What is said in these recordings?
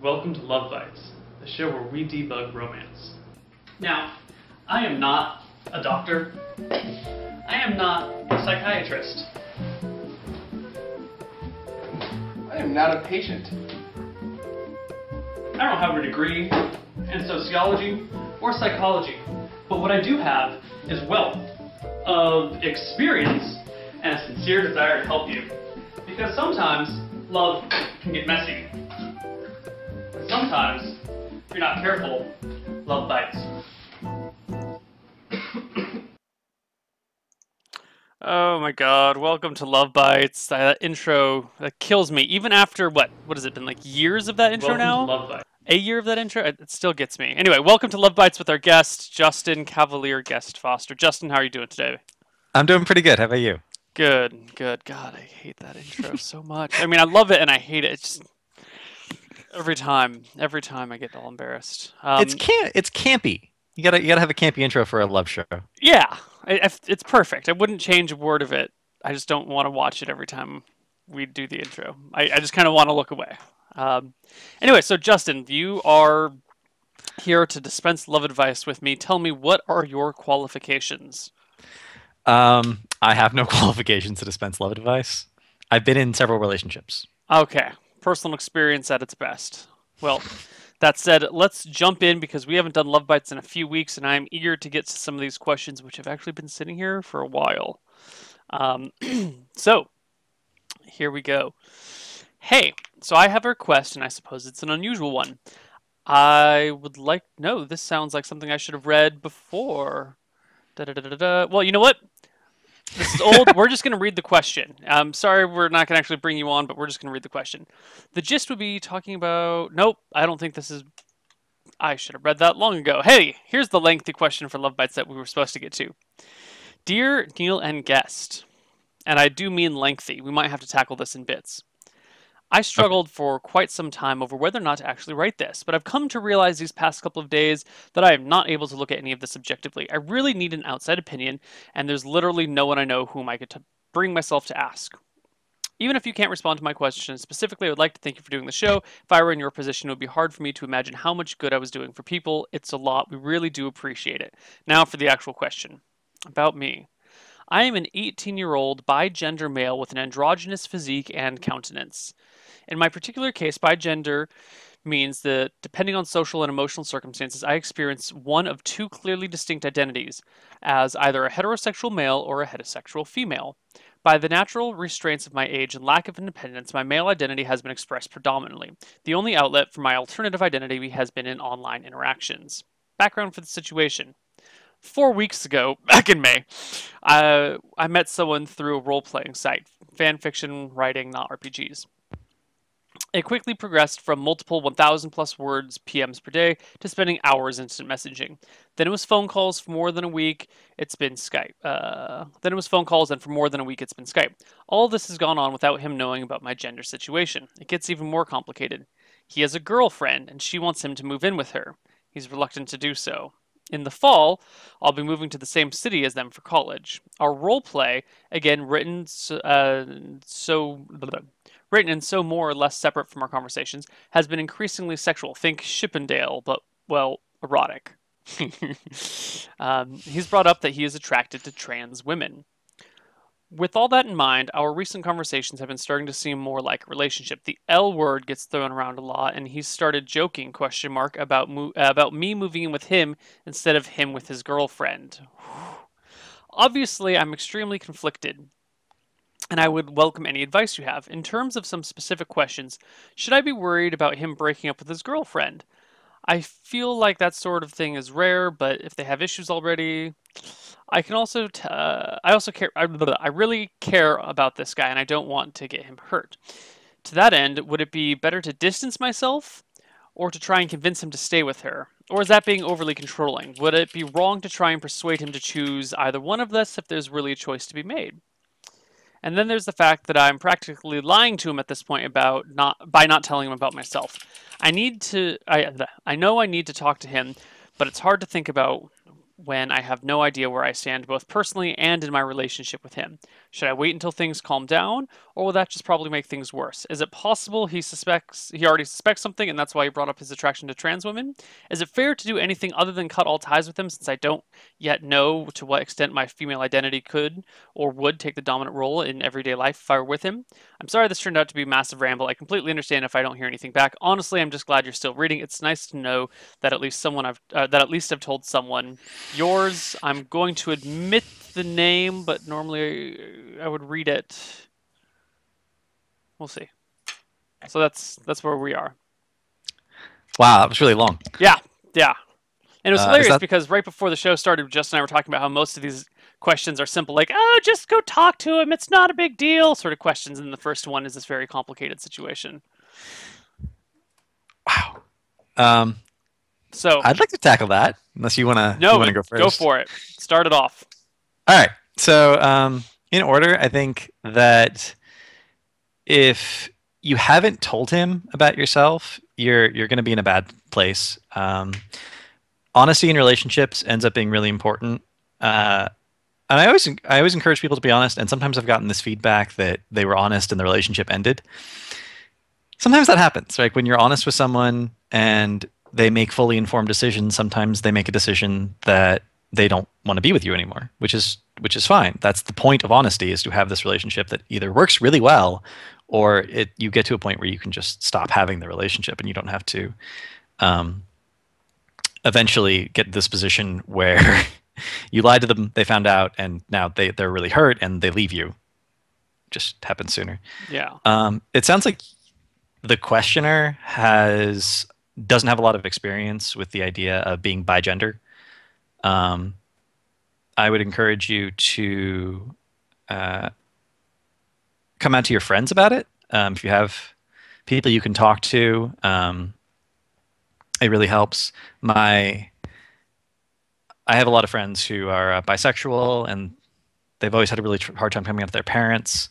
Welcome to LoveBytes, the show where we debug romance. Now, I am not a doctor. I am not a psychiatrist. I am not a patient. I don't have a degree in sociology or psychology, but what I do have is wealth of experience and a sincere desire to help you. Because sometimes love can get messy. And sometimes, if you're not careful, love bites. Oh my god, welcome to LoveBytes. That intro, that kills me. Even after, what has it been, like years of that intro now? Welcome to LoveBytes. A year of that intro? It still gets me. Anyway, welcome to LoveBytes with our guest, Justin CavalierGuest Foster. Justin, how are you doing today? I'm doing pretty good. How about you? Good, good. God, I hate that intro so much. I mean, I love it and I hate it. It's just every time I get all embarrassed. It's campy. You gotta have a campy intro for a love show. Yeah, it's perfect. I wouldn't change a word of it. I just don't want to watch it every time we do the intro. I just kind of want to look away. Anyway, so Justin, you are here to dispense love advice with me. Tell me, what are your qualifications? I have no qualifications to dispense love advice. I've been in several relationships. Okay, personal experience at its best. Well, that said, let's jump in because we haven't done LoveBytes in a few weeks, and I'm eager to get to some of these questions, which have actually been sitting here for a while. So, here we go. Hey, so I have a request, and I suppose it's an unusual one. I would like... No, this sounds like something I should have read before. Well, you know what? This is old. We're just going to read the question. Sorry, we're not going to actually bring you on, but we're just going to read the question. The gist would be talking about... Nope, I don't think this is... I should have read that long ago. Hey, here's the lengthy question for LoveBytes that we were supposed to get to. Dear Neil and guest, and I do mean lengthy. We might have to tackle this in bits. I struggled for quite some time over whether or not to actually write this, but I've come to realize these past couple of days that I am not able to look at any of this objectively. I really need an outside opinion, and there's literally no one I know whom I could bring myself to ask. Even if you can't respond to my question specifically, I would like to thank you for doing the show. If I were in your position, it would be hard for me to imagine how much good I was doing for people. It's a lot. We really do appreciate it. Now for the actual question. About me. I am an 18-year-old bi-gender male with an androgynous physique and countenance. In my particular case, bi-gender means that, depending on social and emotional circumstances, I experience one of two clearly distinct identities, as either a heterosexual male or a heterosexual female. By the natural restraints of my age and lack of independence, my male identity has been expressed predominantly. The only outlet for my alternative identity has been in online interactions. Background for the situation. 4 weeks ago, back in May, I met someone through a role-playing site, fan fiction writing, not RPGs. It quickly progressed from multiple 1,000 plus words PMs per day to spending hours instant messaging. Then it was phone calls for more than a week. It's been Skype. Then it was phone calls, and for more than a week, it's been Skype. All this has gone on without him knowing about my gender situation. It gets even more complicated. He has a girlfriend, and she wants him to move in with her. He's reluctant to do so. In the fall, I'll be moving to the same city as them for college. Our role play, again written and so more or less separate from our conversations, has been increasingly sexual. Think Chippendale, but, well, erotic. He's brought up that he is attracted to trans women. With all that in mind, our recent conversations have been starting to seem more like a relationship. The L word gets thrown around a lot, and he's started joking, about me moving in with him instead of him with his girlfriend. Obviously, I'm extremely conflicted, and I would welcome any advice you have. In terms of some specific questions, should I be worried about him breaking up with his girlfriend? I feel like that sort of thing is rare, but if they have issues already... I really care about this guy, and I don't want to get him hurt. To that end, would it be better to distance myself, or to try and convince him to stay with her? Or is that being overly controlling? Would it be wrong to try and persuade him to choose either one of us if there's really a choice to be made? And then there's the fact that I'm practically lying to him at this point by not telling him about myself. I know I need to talk to him, but it's hard to think about when I have no idea where I stand both personally and in my relationship with him. Should I wait until things calm down, or will that just probably make things worse? Is it possible he already suspects something and that's why he brought up his attraction to trans women? Is it fair to do anything other than cut all ties with him since I don't yet know to what extent my female identity could or would take the dominant role in everyday life if I were with him? I'm sorry this turned out to be a massive ramble. I completely understand if I don't hear anything back. Honestly, I'm just glad you're still reading. It's nice to know that at least I've told someone. Yours, I'm going to admit the name, but normally I would read it. We'll see. So that's where we are. Wow, that was really long. Yeah, yeah. And it was hilarious That because right before the show started, Justin and I were talking about how most of these questions are simple, like, oh, just go talk to him. It's not a big deal, sort of questions. And the first one is this very complicated situation. wow? So I'd like to tackle that, unless you wanna go first. Go for it. Start it off. All right. So, in order, I think that if you haven't told him about yourself, you're going to be in a bad place. Honesty in relationships ends up being really important. And I always encourage people to be honest. And sometimes I've gotten this feedback that they were honest and the relationship ended. Sometimes that happens, right? When you're honest with someone and they make fully informed decisions, sometimes they make a decision that they don't want to be with you anymore, which is fine. That's the point of honesty, is to have this relationship that either works really well or you get to a point where you can just stop having the relationship and you don't have to eventually get this position where you lied to them, they found out, and now they're really hurt and they leave you. Just happens sooner. Yeah. It sounds like the questioner doesn't have a lot of experience with the idea of being bigender. I would encourage you to come out to your friends about it. If you have people you can talk to, it really helps. I have a lot of friends who are bisexual, and they've always had a really hard time coming out to their parents.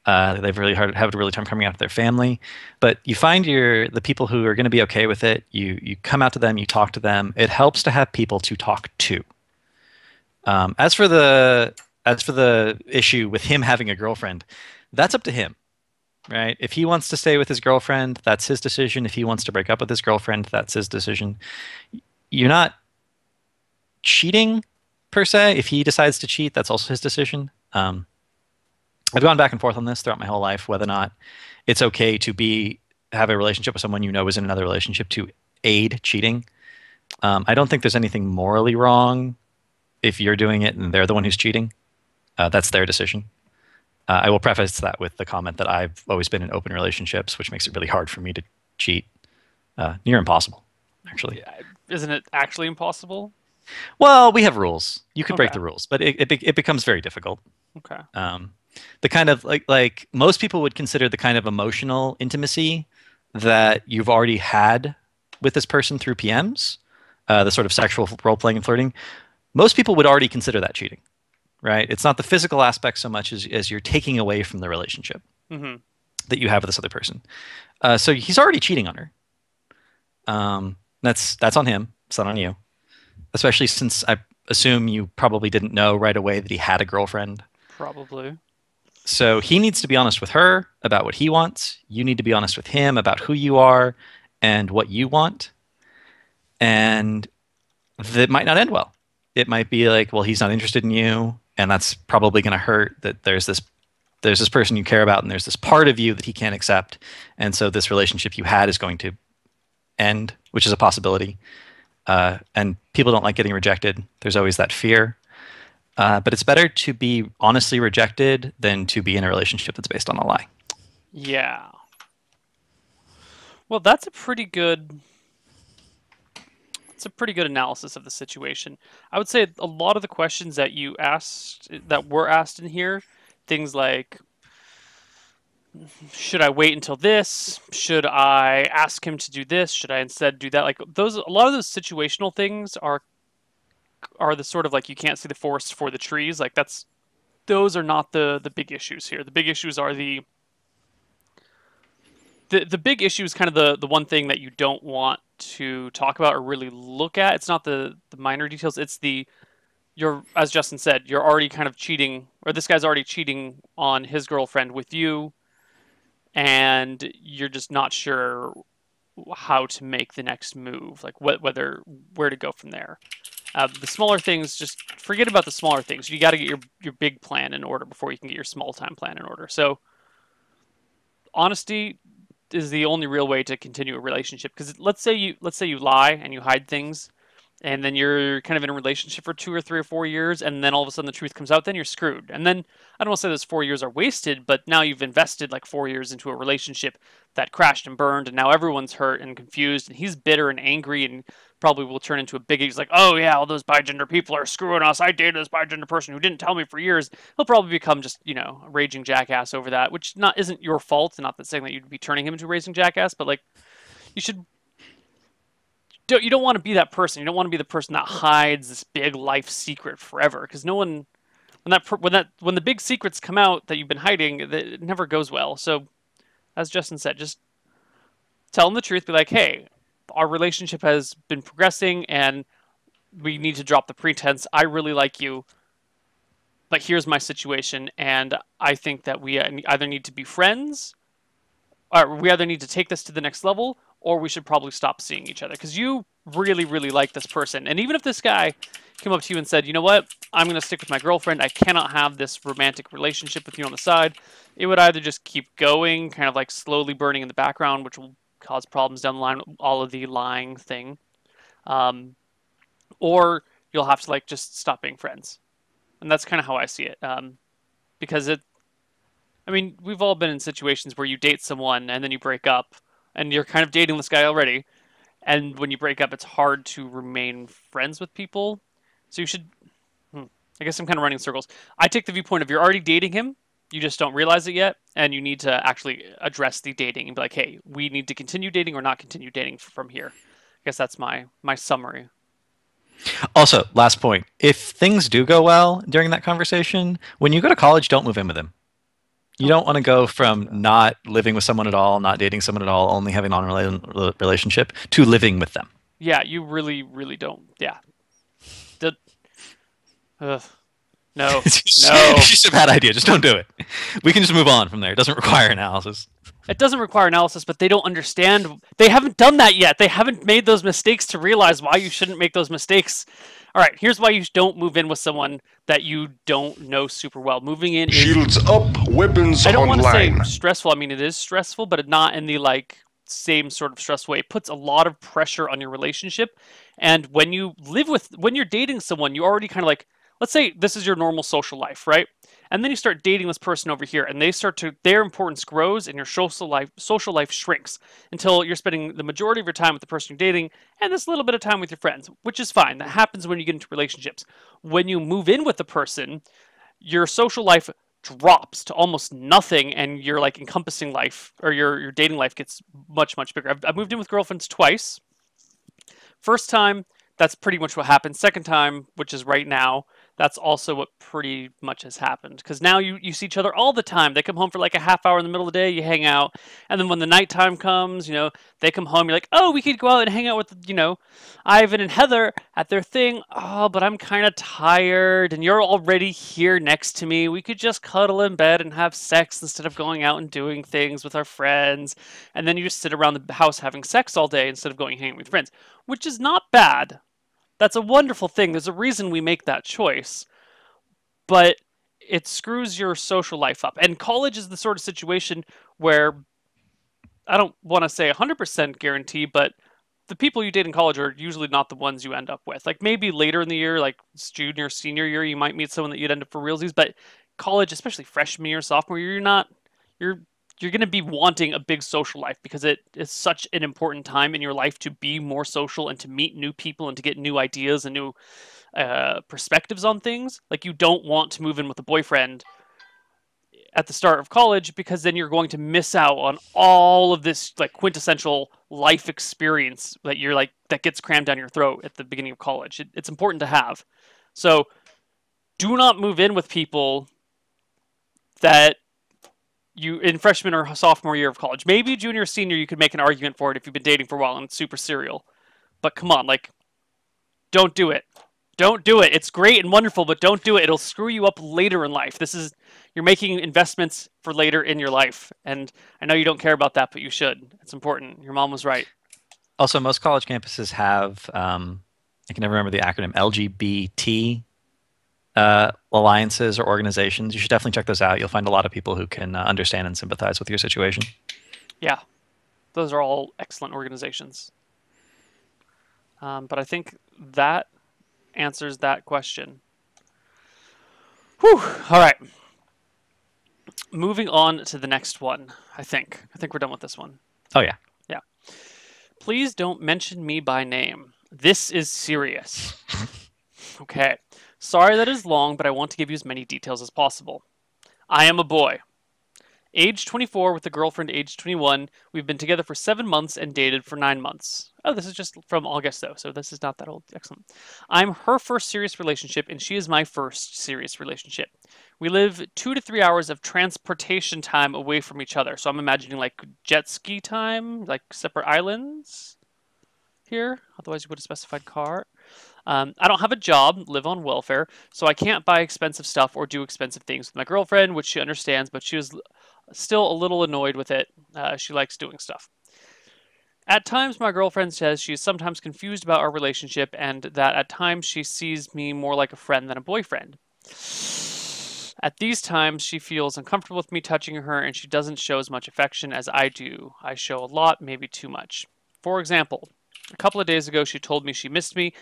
They've really have a really time coming out to their family. But you find the people who are going to be okay with it. You come out to them, you talk to them. It helps to have people to talk to. As for the issue with him having a girlfriend, that's up to him, right? If he wants to stay with his girlfriend, that's his decision. If he wants to break up with his girlfriend, that's his decision. You're not cheating per se. If he decides to cheat, that's also his decision. I've gone back and forth on this throughout my whole life, whether or not it's okay to have a relationship with someone you know is in another relationship to aid cheating. I don't think there's anything morally wrong if you're doing it and they're the one who's cheating. That's their decision. I will preface that with the comment that I've always been in open relationships, which makes it really hard for me to cheat. Near impossible, actually. Isn't it actually impossible? Well, we have rules. You could break Okay. the rules, but it becomes very difficult. Okay. The kind of like most people would consider the kind of emotional intimacy that you've already had with this person through PMs, the sort of sexual role playing and flirting. Most people would already consider that cheating, right? It's not the physical aspect so much as you're taking away from the relationship that you have with this other person. So he's already cheating on her. That's on him. It's not on you. Especially since I assume you probably didn't know right away that he had a girlfriend. Probably. So he needs to be honest with her about what he wants. You need to be honest with him about who you are and what you want. And that might not end well. It might be like, well, he's not interested in you, and that's probably going to hurt, that there's this person you care about and there's this part of you that he can't accept. And so this relationship you had is going to end, which is a possibility. And people don't like getting rejected. There's always that fear. But it's better to be honestly rejected than to be in a relationship that's based on a lie. Yeah. Well, that's a pretty good analysis of the situation. I would say a lot of the questions that were asked in here, things like, should I wait until this? Should I ask him to do this? Should I instead do that? Like a lot of those situational things are the sort of like, you can't see the forest for the trees. Like those are not the big issues here. The big issues are the big issue is kind of the one thing that you don't want to talk about or really look at. It's not the minor details. It's as Justin said, you're already kind of cheating, or this guy's already cheating on his girlfriend with you. and you're just not sure how to make the next move, like where to go from there. The smaller things, just forget about the smaller things. You got to get your big plan in order before you can get your small time plan in order. So honesty is the only real way to continue a relationship. Because let's say you lie and you hide things, and then you're kind of in a relationship for 2 or 3 or 4 years, and then all of a sudden the truth comes out, then you're screwed. And then I don't want to say those 4 years are wasted, but now you've invested like 4 years into a relationship that crashed and burned, and now everyone's hurt and confused, and he's bitter and angry, and probably will turn into a big. He's like, oh yeah, all those bigender people are screwing us. I dated this bigender person who didn't tell me for years. He'll probably become just a raging jackass over that, which isn't your fault. And not that saying that you'd be turning him into a raging jackass, but like you should. You don't want to be that person. You don't want to be the person that hides this big life secret forever, because no one, when the big secrets come out that you've been hiding, it never goes well. So, as Justin said, just tell them the truth. Be like, hey, our relationship has been progressing, and we need to drop the pretense. I really like you, but here's my situation, and I think that we either need to be friends, or we either need to take this to the next level, or we should probably stop seeing each other, because you really, really like this person. And even if this guy came up to you and said, you know what, I'm going to stick with my girlfriend, I cannot have this romantic relationship with you on the side, it would either just keep going, kind of like slowly burning in the background, which will cause problems down the line, all of the lying thing, or you'll have to like just stop being friends. And that's kind of how I see it, because we've all been in situations where you date someone and then you break up, and you're kind of dating this guy already, and when you break up, it's hard to remain friends with people. So you should, I guess I'm kind of running in circles. I take the viewpoint of you're already dating him, you just don't realize it yet, and you need to actually address the dating and be like, hey, we need to continue dating or not continue dating from here. I guess that's my summary. Also, last point. If things do go well during that conversation, when you go to college, don't move in with him. You don't want to go from not living with someone at all, not dating someone at all, only having an on relationship, to living with them. Yeah, you really, really don't. Yeah. No. It's just a bad idea. Just don't do it. We can just move on from there. It doesn't require analysis. It doesn't require analysis, but they don't understand. They haven't done that yet. They haven't made those mistakes to realize why you shouldn't make those mistakes. All right, here's why you don't move in with someone that you don't know super well. Moving in is... Shields up, weapons online. I don't want to say stressful. I mean, it is stressful, but not in the like same sort of stressful way. It puts a lot of pressure on your relationship. And when you're dating someone, you already kind of like, let's say this is your normal social life, right? And then you start dating this person over here, and their importance grows, and your social life shrinks until you're spending the majority of your time with the person you're dating, and this little bit of time with your friends, which is fine. That happens when you get into relationships. When you move in with the person, your social life drops to almost nothing, and your like encompassing life, or your dating life, gets much, much bigger. I've moved in with girlfriends twice. First time, that's pretty much what happened. Second time, which is right now, that's also what pretty much has happened. Because now you see each other all the time. They come home for like a half hour in the middle of the day, you hang out. And then when the nighttime comes, they come home, you're like, oh, we could go out and hang out with, Ivan and Heather at their thing. Oh, but I'm kind of tired, and you're already here next to me. We could just cuddle in bed and have sex instead of going out and doing things with our friends. And then you just sit around the house having sex all day instead of going hanging with friends, which is not bad. That's a wonderful thing. There's a reason we make that choice. But it screws your social life up. And college is the sort of situation where, I don't want to say 100% guarantee, but the people you date in college are usually not the ones you end up with. Like maybe later in the year, like junior, senior year, you might meet someone that you'd end up for realsies. But college, especially freshman year, sophomore year, you're going to be wanting a big social life, because it is such an important time in your life to be more social and to meet new people and to get new ideas and new perspectives on things. Like, you don't want to move in with a boyfriend at the start of college, because then you're going to miss out on all of this like quintessential life experience that gets crammed down your throat at the beginning of college. It's important to have. So do not move in with people that you in freshman or sophomore year of college. Maybe junior or senior, you could make an argument for it if you've been dating for a while and it's super serial. But come on, like, don't do it. Don't do it. It's great and wonderful, but don't do it. It'll screw you up later in life. You're making investments for later in your life, and I know you don't care about that, but you should. It's important. Your mom was right. Also, most college campuses have, I can never remember the acronym, LGBT alliances or organizations. You should definitely check those out. You'll find a lot of people who can understand and sympathize with your situation. Yeah, those are all excellent organizations. But I think that answers that question. Whew. All right. Moving on to the next one, I think. I think we're done with this one. Oh, yeah. Yeah. Please don't mention me by name. This is serious. Okay. Sorry that is long, but I want to give you as many details as possible. I am a boy. Age 24 with a girlfriend age 21. We've been together for 7 months and dated for 9 months. Oh, this is just from August, though, so this is not that old. Excellent. I'm her first serious relationship, and she is my first serious relationship. We live 2 to 3 hours of transportation time away from each other. So I'm imagining like jet ski time, like separate islands here. Otherwise, you would have specified car. I don't have a job, live on welfare, so I can't buy expensive stuff or do expensive things with my girlfriend, which she understands, but she was still a little annoyed with it. She likes doing stuff. At times, my girlfriend says she is sometimes confused about our relationship and that at times she sees me more like a friend than a boyfriend. At these times, she feels uncomfortable with me touching her and she doesn't show as much affection as I do. I show a lot, maybe too much. For example, a couple of days ago, she told me she missed me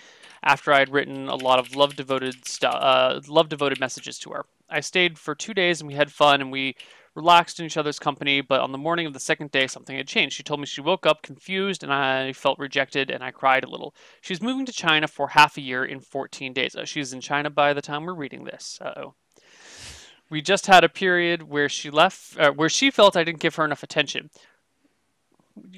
after I had written a lot of love-devoted messages to her. I stayed for 2 days and we had fun and we relaxed in each other's company, but on the morning of the second day, something had changed. She told me she woke up confused and I felt rejected and I cried a little. She's moving to China for half a year in 14 days. She's in China by the time we're reading this. Uh-oh. We just had a period where she felt I didn't give her enough attention.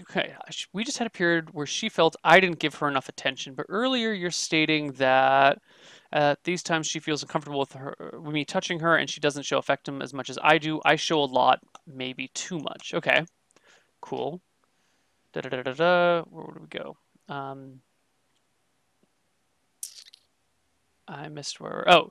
Okay, we just had a period where she felt I didn't give her enough attention, but earlier you're stating that at these times she feels uncomfortable with me touching her and she doesn't show affection as much as I do. I show a lot, maybe too much. Okay, cool. Where would we go? I missed where. Oh,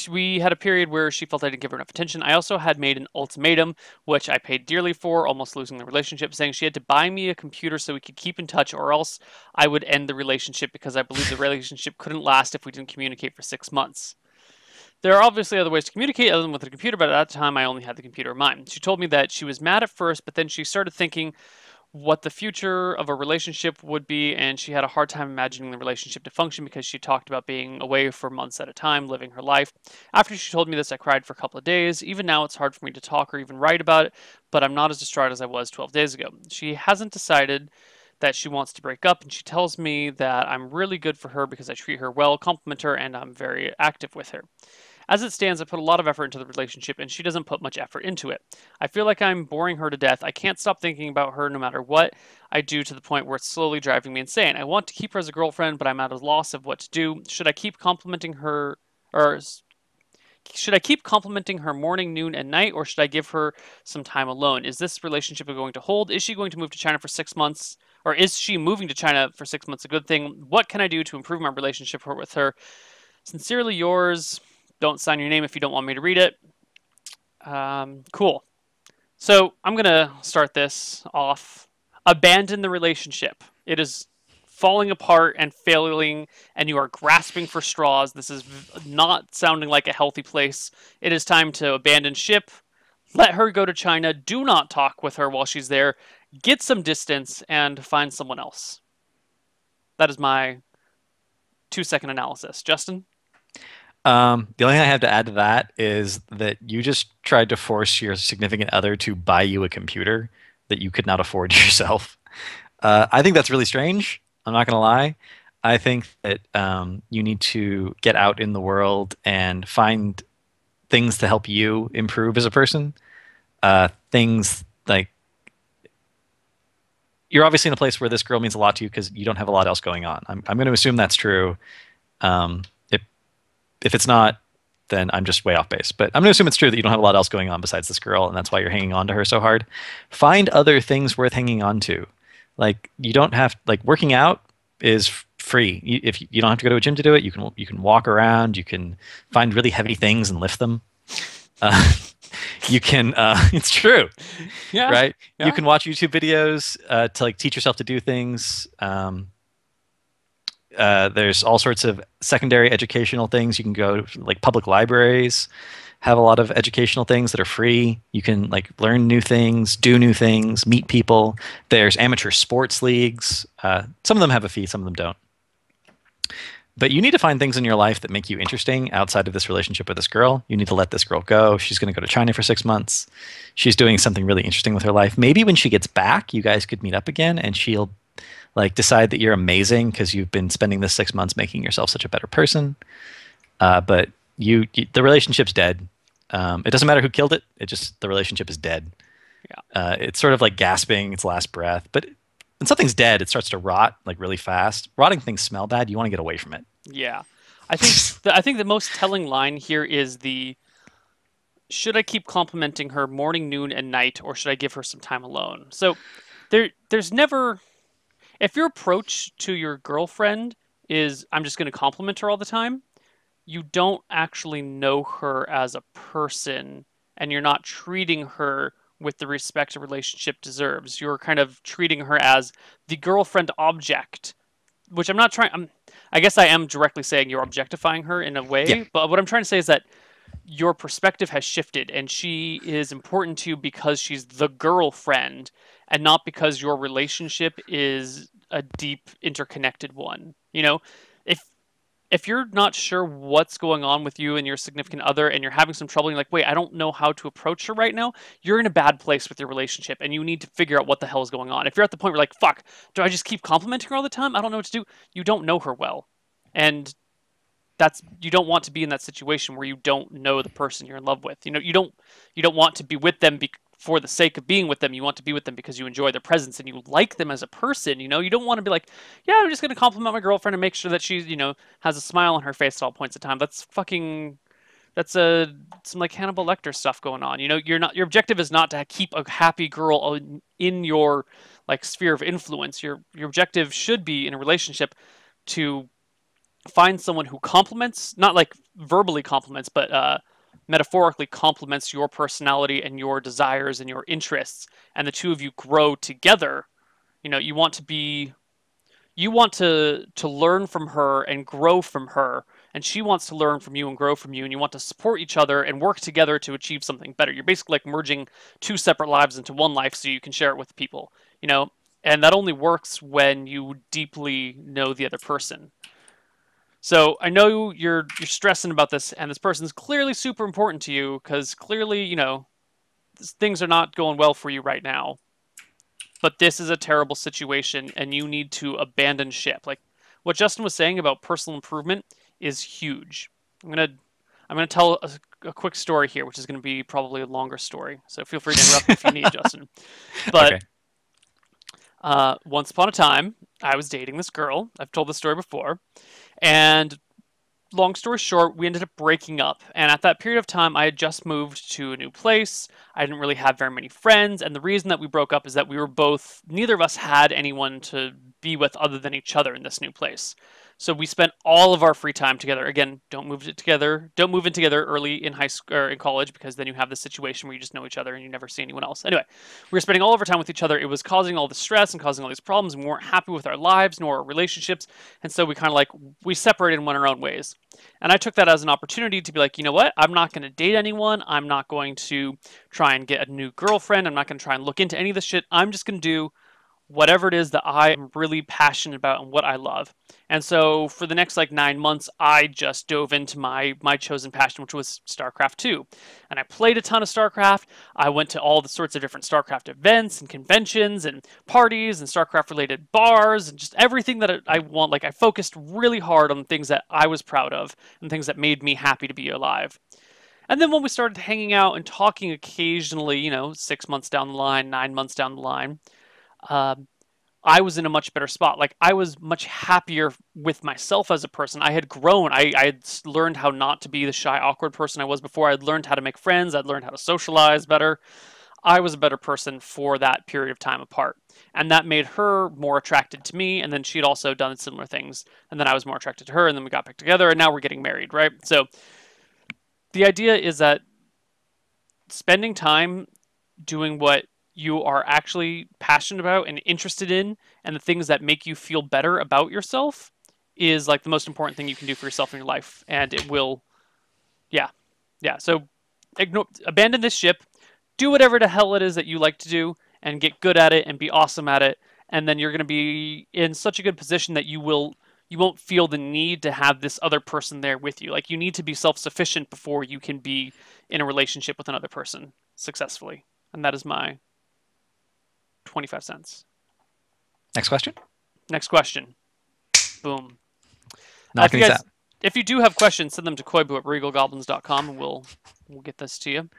we had a period where she felt I didn't give her enough attention. I also had made an ultimatum, which I paid dearly for, almost losing the relationship, saying she had to buy me a computer so we could keep in touch or else I would end the relationship because I believed the relationship couldn't last if we didn't communicate for 6 months. There are obviously other ways to communicate other than with a computer, but at that time I only had the computer in mind. She told me that she was mad at first, but then she started thinking what the future of a relationship would be, and she had a hard time imagining the relationship to function because she talked about being away for months at a time, living her life. After she told me this, I cried for a couple of days. Even now, it's hard for me to talk or even write about it, but I'm not as distraught as I was 12 days ago. She hasn't decided that she wants to break up, and she tells me that I'm really good for her because I treat her well, compliment her, and I'm very active with her. As it stands, I put a lot of effort into the relationship, and she doesn't put much effort into it. I feel like I'm boring her to death. I can't stop thinking about her no matter what I do to the point where it's slowly driving me insane. I want to keep her as a girlfriend, but I'm at a loss of what to do. Should I keep complimenting her, or should I keep complimenting her morning, noon, and night, or should I give her some time alone? Is this relationship going to hold? Is she going to move to China for 6 months? Or is she moving to China for 6 months a good thing? What can I do to improve my relationship with her? Sincerely yours. Don't sign your name if you don't want me to read it. Cool. So I'm going to start this off. Abandon the relationship. It is falling apart and failing, and you are grasping for straws. This is not sounding like a healthy place. It is time to abandon ship. Let her go to China. Do not talk with her while she's there. Get some distance and find someone else. That is my 2-second analysis. Justin? The only thing I have to add to that is that you just tried to force your significant other to buy you a computer that you could not afford yourself. I think that's really strange. I'm not going to lie. I think that you need to get out in the world and find things to help you improve as a person. Things like you're obviously in a place where this girl means a lot to you because you don't have a lot else going on. I'm going to assume that's true. If it's not, then I'm just way off base. But I'm going to assume it's true that you don't have a lot else going on besides this girl, and that's why you're hanging on to her so hard. Find other things worth hanging on to. Like you don't have working out is free. If you don't have to go to a gym to do it, you can walk around. You can find really heavy things and lift them. You can, it's true, Yeah, right? You yeah. can watch YouTube videos to like teach yourself to do things. There's all sorts of secondary educational things. You can go to, like public libraries have a lot of educational things that are free. You can like learn new things, do new things, meet people. There's amateur sports leagues. Some of them have a fee, some of them don't. But you need to find things in your life that make you interesting outside of this relationship with this girl. You need to let this girl go. She's going to go to China for 6 months. She's doing something really interesting with her life. Maybe when she gets back, you guys could meet up again and she'll like decide that you're amazing because you've been spending this 6 months making yourself such a better person. But the relationship's dead. It doesn't matter who killed it. The relationship is dead. Yeah. It's sort of like gasping its last breath. But when something's dead, it starts to rot like really fast. Rotting things smell bad. You want to get away from it. Yeah. I think the most telling line here is the should I keep complimenting her morning, noon, and night, or should I give her some time alone? So there's never if your approach to your girlfriend is I'm just going to compliment her all the time, you don't actually know her as a person and you're not treating her with the respect a relationship deserves. You're kind of treating her as the girlfriend object, which I guess I am directly saying you're objectifying her in a Yeah. way, but what I'm trying to say is that your perspective has shifted and she is important to you because she's the girlfriend and not because your relationship is a deep interconnected one. If if you're not sure what's going on with you and your significant other and you're having some trouble and you're like, wait, I don't know how to approach her right now, you're in a bad place with your relationship and you need to figure out what the hell is going on. If you're at the point where you're like, fuck, do I just keep complimenting her all the time? I don't know what to do. You don't know her well. And you don't want to be in that situation where you don't know the person you're in love with. You don't want to be with them for the sake of being with them. You want to be with them because you enjoy their presence and you like them as a person. You don't want to be like, yeah, I'm just going to compliment my girlfriend and make sure that she's, has a smile on her face at all points of time. That's some like Hannibal Lecter stuff going on. Your objective is not to keep a happy girl in your like sphere of influence. Your objective should be in a relationship to find someone who complements, not like verbally complements, but metaphorically complements your personality and your desires and your interests, and the two of you grow together. You want to learn from her and grow from her, and she wants to learn from you and grow from you, and you want to support each other and work together to achieve something better. You're basically like merging two separate lives into one life so you can share it with people, and that only works when you deeply know the other person. So I know you're stressing about this, and this person's clearly super important to you because clearly, things are not going well for you right now. But this is a terrible situation, and you need to abandon ship. Like what Justin was saying about personal improvement is huge. I'm gonna tell a quick story here, which is gonna be probably a longer story. So feel free to interrupt me if you need, Justin. But Okay. once upon a time, I was dating this girl. I've told this story before, and long story short, we ended up breaking up. And at that period of time, I had just moved to a new place. I didn't really have very many friends. And the reason that we broke up is that neither of us had anyone to be with other than each other in this new place. So we spent all of our free time together. Again, don't move in together early in high school or in college, because then you have this situation where you just know each other and you never see anyone else. Anyway, we were spending all of our time with each other. It was causing all the stress and causing all these problems, and we weren't happy with our lives nor our relationships. And so we separated and went our own ways. And I took that as an opportunity to be like, you know what? I'm not going to date anyone. I'm not going to try and get a new girlfriend. I'm not going to try and look into any of this shit. I'm just going to do whatever it is that I am really passionate about and what I love. And so for the next 9 months, I just dove into my chosen passion, which was StarCraft 2. And I played a ton of StarCraft. I went to all the sorts of different StarCraft events and conventions and parties and StarCraft related bars and just everything that I want. I focused really hard on things that I was proud of and things that made me happy to be alive. And then when we started hanging out and talking occasionally, 6 months down the line, 9 months down the line, I was in a much better spot. I was much happier with myself as a person. I had grown. I had learned how not to be the shy, awkward person I was before. I'd learned how to make friends. I'd learned how to socialize better. I was a better person for that period of time apart. And that made her more attracted to me. And then she'd also done similar things. And then I was more attracted to her. And then we got back together. And now we're getting married, right? So the idea is that spending time doing what you are actually passionate about and interested in, and the things that make you feel better about yourself is like the most important thing you can do for yourself in your life. And it will, yeah, yeah. So abandon this ship, do whatever the hell it is that you like to do, and get good at it and be awesome at it. And then you're going to be in such a good position that you won't feel the need to have this other person there with you. Like, you need to be self-sufficient before you can be in a relationship with another person successfully. And that is my 25 cents. Next question. Next question. Boom. Knocking these out. If you do have questions, send them to koibu@regalgoblins.com and we'll get this to you.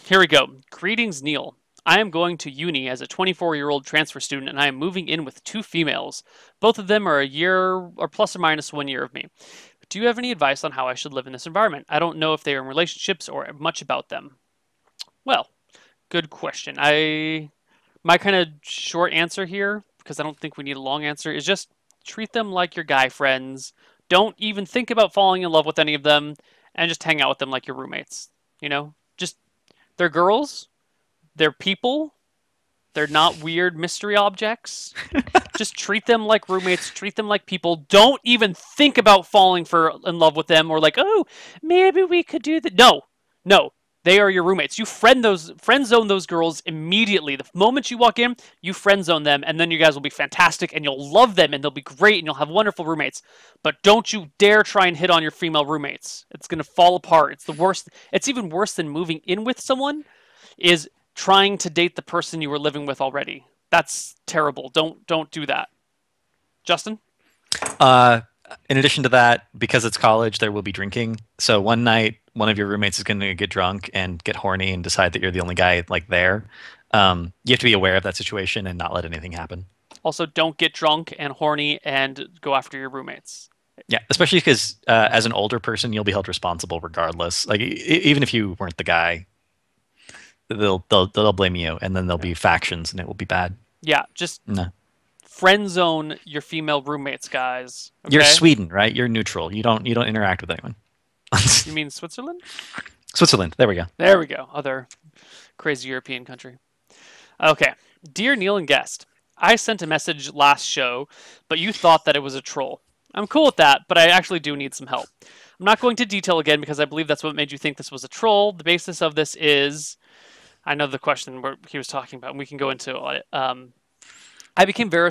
Here we go. Greetings, Neil. I am going to uni as a 24-year-old transfer student, and I am moving in with 2 females. Both of them are a year or plus or minus 1 year of me. Do you have any advice on how I should live in this environment? I don't know if they are in relationships or much about them. Well, good question. My kind of short answer here, because I don't think we need a long answer, is just treat them like your guy friends. Don't even think about falling in love with any of them, and just hang out with them like your roommates. You know, just, they're girls, they're people, they're not weird mystery objects. Just treat them like roommates, treat them like people. Don't even think about falling in love with them, or like, oh, maybe we could do that. No. They are your roommates. You friend zone those girls immediately. The moment you walk in, you friend zone them, and then you guys will be fantastic, and you'll love them, and they'll be great, and you'll have wonderful roommates. But don't you dare try and hit on your female roommates. It's gonna fall apart. It's the worst. It's even worse than moving in with someone, is trying to date the person you were living with already. That's terrible. Don't do that. Justin? In addition to that, because it's college, there will be drinking. So one night, one of your roommates is going to get drunk and get horny and decide that you're the only guy like there. You have to be aware of that situation and not let anything happen. Also, don't get drunk and horny and go after your roommates. Yeah, especially because as an older person, you'll be held responsible regardless. Like even if you weren't the guy, they'll blame you, and then there'll be factions, and it will be bad. Yeah, just friend zone your female roommates, guys. Okay? You're Sweden, right? You're neutral. You don't interact with anyone. You mean Switzerland? Switzerland. There we go. There we go. Other crazy European country. Okay. Dear Neil and guest, I sent a message last show, but you thought that it was a troll. I'm cool with that, but I actually do need some help. I'm not going to detail again because I believe that's what made you think this was a troll. The basis of this is, I know the question where he was talking about, and we can go into it. I became very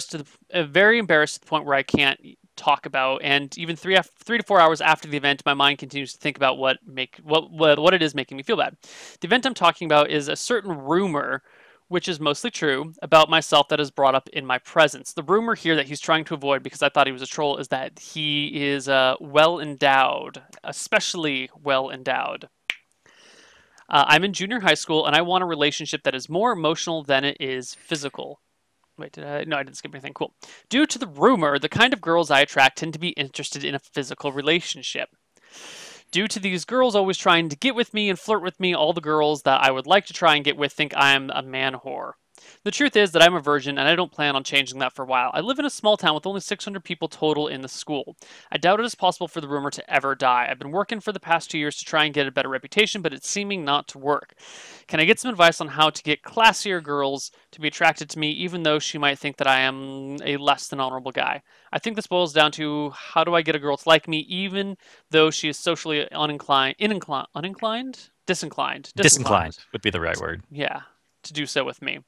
embarrassed to the point where I can't talk about, and even 3 to 4 hours after the event, my mind continues to think about what it is making me feel bad. The event I'm talking about is a certain rumor, which is mostly true, about myself that is brought up in my presence. The rumor here that he's trying to avoid, because I thought he was a troll, is that he is well endowed, especially well endowed. I'm in junior high school, and I want a relationship that is more emotional than it is physical. Wait, no, I didn't skip anything. Cool. Due to the rumor, the kind of girls I attract tend to be interested in a physical relationship. Due to these girls always trying to get with me and flirt with me, all the girls that I would like to try and get with think I'm a man whore. The truth is that I'm a virgin, and I don't plan on changing that for a while. I live in a small town with only 600 people total in the school. I doubt it is possible for the rumor to ever die. I've been working for the past 2 years to try and get a better reputation, but it's seeming not to work. Can I get some advice on how to get classier girls to be attracted to me, even though she might think that I am a less than honorable guy? I think this boils down to, how do I get a girl to like me, even though she is socially disinclined would be the right word. Yeah, to do so with me.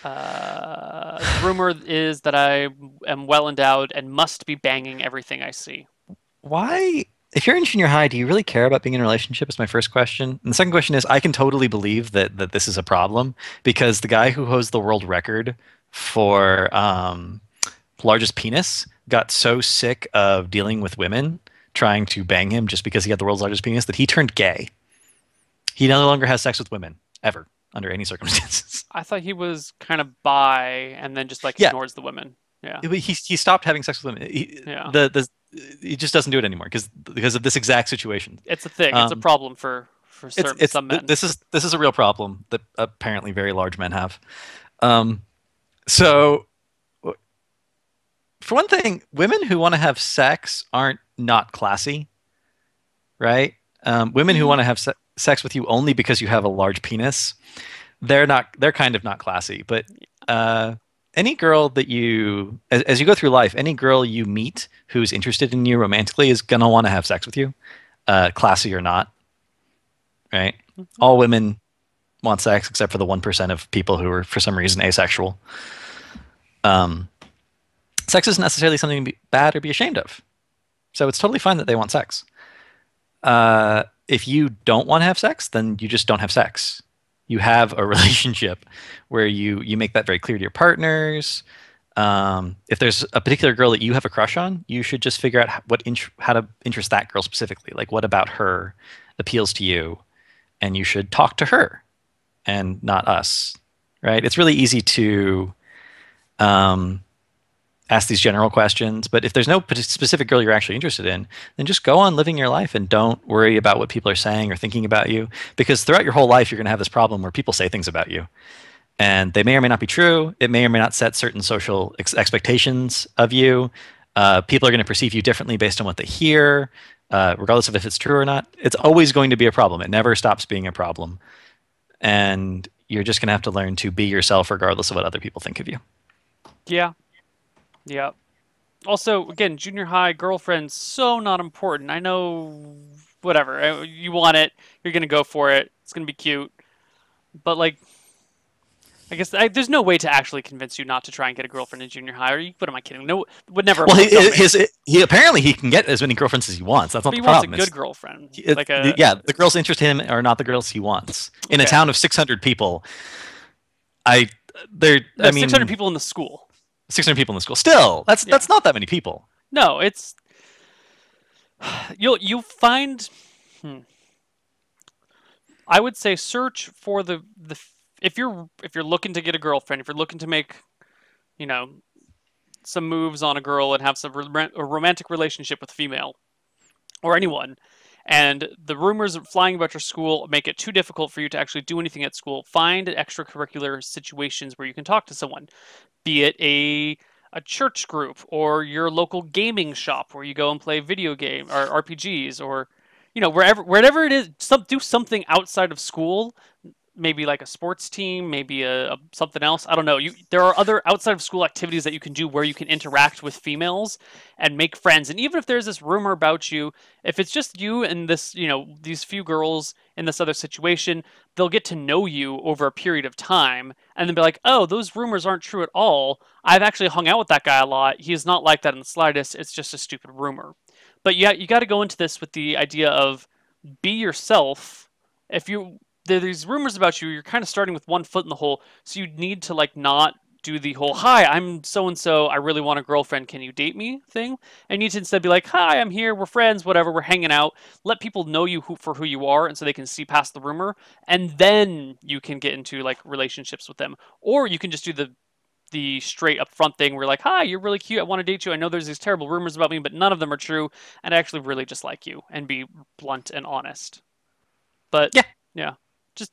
The rumor is that I am well endowed and must be banging everything I see. Why? If you're in junior high, do you really care about being in a relationship? Is my first question. And the second question is, I can totally believe that this is a problem, because the guy who holds the world record for largest penis got so sick of dealing with women trying to bang him just because he had the world's largest penis that he turned gay. He no longer has sex with women, ever, under any circumstances. I thought he was kind of bi and then just like ignores the women. Yeah. He stopped having sex with women. He just doesn't do it anymore because of this exact situation. It's a thing. It's a problem for some men. This is a real problem that apparently very large men have. So, for one thing, women who want to have sex aren't not classy. right? Women who want to have sex with you only because you have a large penis, they're kind of not classy. But any girl that as you go through life, any girl you meet who's interested in you romantically is gonna want to have sex with you, classy or not, right? Mhm. All women want sex except for the 1% of people who are for some reason asexual. Um, Sex isn't necessarily something to be bad or be ashamed of, so it's totally fine that they want sex. If you don't want to have sex, then you just don't have sex. You have a relationship where you make that very clear to your partners. If there's a particular girl that you have a crush on, you should just figure out how to interest that girl specifically. Like, what about her appeals to you, and you should talk to her and not us, right? It's really easy to um, ask these general questions, but if there's no specific girl you're actually interested in, then just go on living your life and don't worry about what people are saying or thinking about you, because throughout your whole life you're going to have this problem where people say things about you and they may or may not be true. It may or may not set certain social expectations of you. People are going to perceive you differently based on what they hear, regardless of if it's true or not. It's always going to be a problem. It never stops being a problem, and you're just going to have to learn to be yourself regardless of what other people think of you. Yeah. Yeah. Also, again, junior high girlfriend's so not important. I know, whatever. You want it, you're gonna go for it. It's gonna be cute. But like, I guess there's no way to actually convince you not to try and get a girlfriend in junior high. What am I kidding? No, would never have Well, worked on me. he apparently he can get as many girlfriends as he wants. That's not But he the wants a problem. good girlfriend, Yeah, the girls interest him are not the girls he wants. In a Okay. town of 600 people, I there. No, I mean, 600 people in the school. 600 people in the school. Still, that's not that many people. No, it's you'll find. I would say search for the if you're looking to get a girlfriend, if you're looking to make, you know, some moves on a girl and have a romantic relationship with a female or anyone, and the rumors flying about your school make it too difficult for you to actually do anything at school, find extracurricular situations where you can talk to someone, be it a church group or your local gaming shop where you go and play video game or RPGs, or wherever it is. Do something outside of school, maybe like a sports team, maybe a something else. I don't know. There are other outside of school activities that you can do where you can interact with females and make friends. And even if there's this rumor about you, if it's just you and these few girls in this other situation, they'll get to know you over a period of time and then be like, "Oh, those rumors aren't true at all. I've actually hung out with that guy a lot. He's not like that in the slightest. It's just a stupid rumor." But yeah, you got to go into this with the idea of be yourself. If there are these rumors about you, you're kind of starting with one foot in the hole, so you need to like not do the whole "Hi, I'm so and so, I really want a girlfriend, can you date me?" thing. And you need to instead be like, "Hi, I'm here, we're friends, whatever, we're hanging out." Let people know you for who you are, and so they can see past the rumor, and then you can get into like relationships with them. Or you can just do the straight up front thing where you're like, "Hi, you're really cute, I want to date you. I know there's these terrible rumors about me, but none of them are true, and I actually really just like you," and be blunt and honest. But Yeah. yeah, just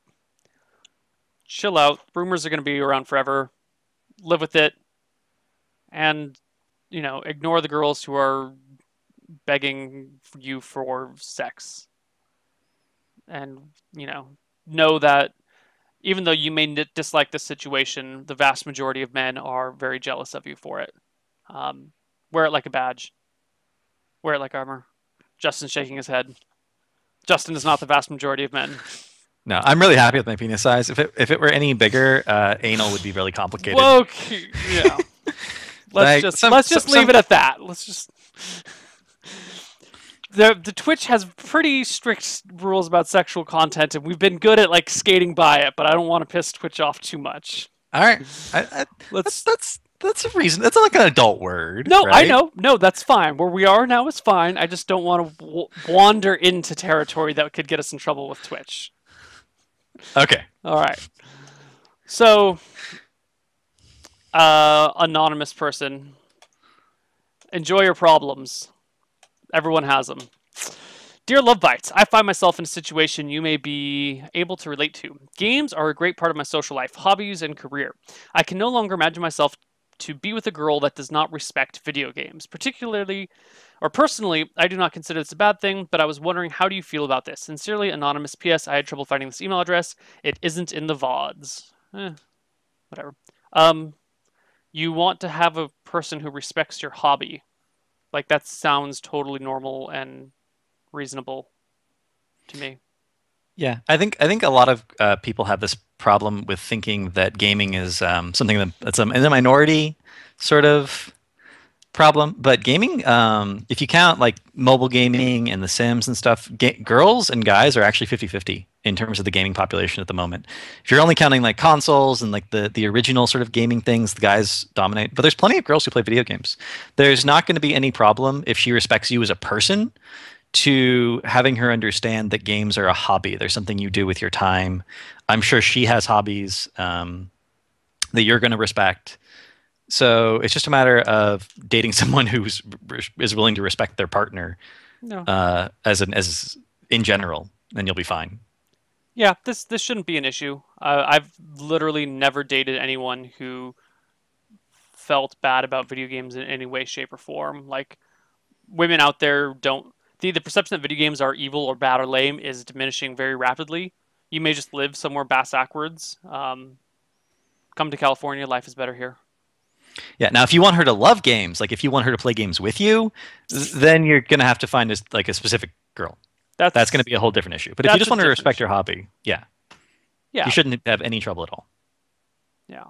chill out. Rumors are going to be around forever. Live with it, and ignore the girls who are begging you for sex. And know that even though you may dislike this situation, the vast majority of men are very jealous of you for it. Wear it like a badge. Wear it like armor. Justin's shaking his head. Justin is not the vast majority of men. No, I'm really happy with my penis size. If it were any bigger, anal would be really complicated. Whoa, yeah. Let's just leave it at that. Let's just. The Twitch has pretty strict rules about sexual content, and we've been good at like skating by it, but I don't want to piss Twitch off too much. All right, that's a reason. That's like an adult word. No, right? I know. No, that's fine. Where we are now is fine. I just don't want to wander into territory that could get us in trouble with Twitch. Okay. All right. So, anonymous person, enjoy your problems. Everyone has them. Dear LoveBytes, I find myself in a situation you may be able to relate to. Games are a great part of my social life, hobbies, and career. I can no longer imagine myself to be with a girl that does not respect video games. Particularly, or personally, I do not consider this a bad thing, but I was wondering, how do you feel about this? Sincerely, Anonymous. P.S. I had trouble finding this email address. It isn't in the VODs. Whatever. You want to have a person who respects your hobby. Like, that sounds totally normal and reasonable to me. Yeah, I think a lot of people have this problem with thinking that gaming is something that's in the minority sort of problem. But gaming, if you count like mobile gaming and The Sims and stuff, girls and guys are actually 50-50 in terms of the gaming population at the moment. If you're only counting like consoles and like the original sort of gaming things, the guys dominate. But there's plenty of girls who play video games. There's not going to be any problem if she respects you as a person to having her understand that games are a hobby. They're something you do with your time. I'm sure she has hobbies that you're going to respect. So it's just a matter of dating someone who's is willing to respect their partner, No. as in general, and you'll be fine. Yeah, this shouldn't be an issue. I've literally never dated anyone who felt bad about video games in any way, shape, or form. Like, women out there don't. The perception that video games are evil or bad or lame is diminishing very rapidly. You may just live somewhere bass backwards. Come to California, life is better here. Yeah. Now, if you want her to love games, like if you want her to play games with you, then you're gonna have to find like a specific girl. That's going to be a whole different issue. But if you just want her to respect your hobby, yeah, you shouldn't have any trouble at all. Yeah.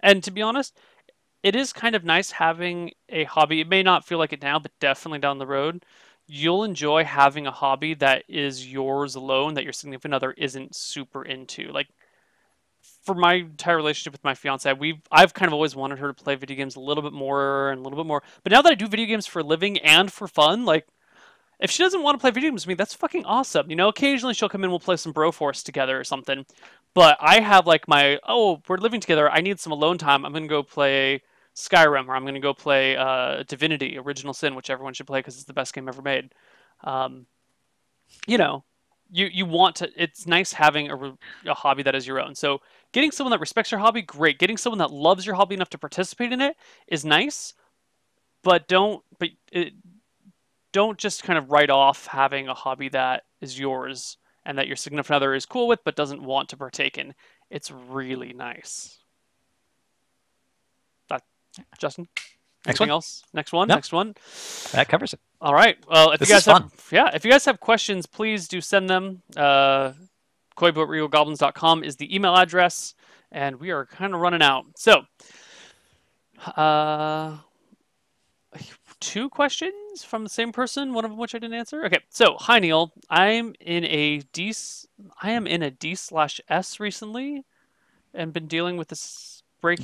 And to be honest, it is kind of nice having a hobby. It may not feel like it now, but definitely down the road, you'll enjoy having a hobby that is yours alone, that your significant other isn't super into. Like, for my entire relationship with my fiance, I've kind of always wanted her to play video games a little bit more and a little bit more. But now that I do video games for a living and for fun, like, if she doesn't want to play video games with me, that's fucking awesome. You know, occasionally she'll come in, we'll play some Broforce together or something. But I have like we're living together, I need some alone time. I'm going to go play Skyrim, or I'm going to go play Divinity, Original Sin, which everyone should play because it's the best game ever made. You know, you want to. It's nice having a hobby that is your own. So getting someone that respects your hobby, great. Getting someone that loves your hobby enough to participate in it is nice. But don't just kind of write off having a hobby that is yours and that your significant other is cool with but doesn't want to partake in. It's really nice. Justin? Anything else? Next one? No. Next one? That covers it. All right. Well, if This you is guys fun. if you guys have questions, please do send them. Koibo@realgoblins.com is the email address, and we are kind of running out. So, 2 questions from the same person, one of which I didn't answer. Okay, so hi Neil, I am in a D/S recently, and been dealing with this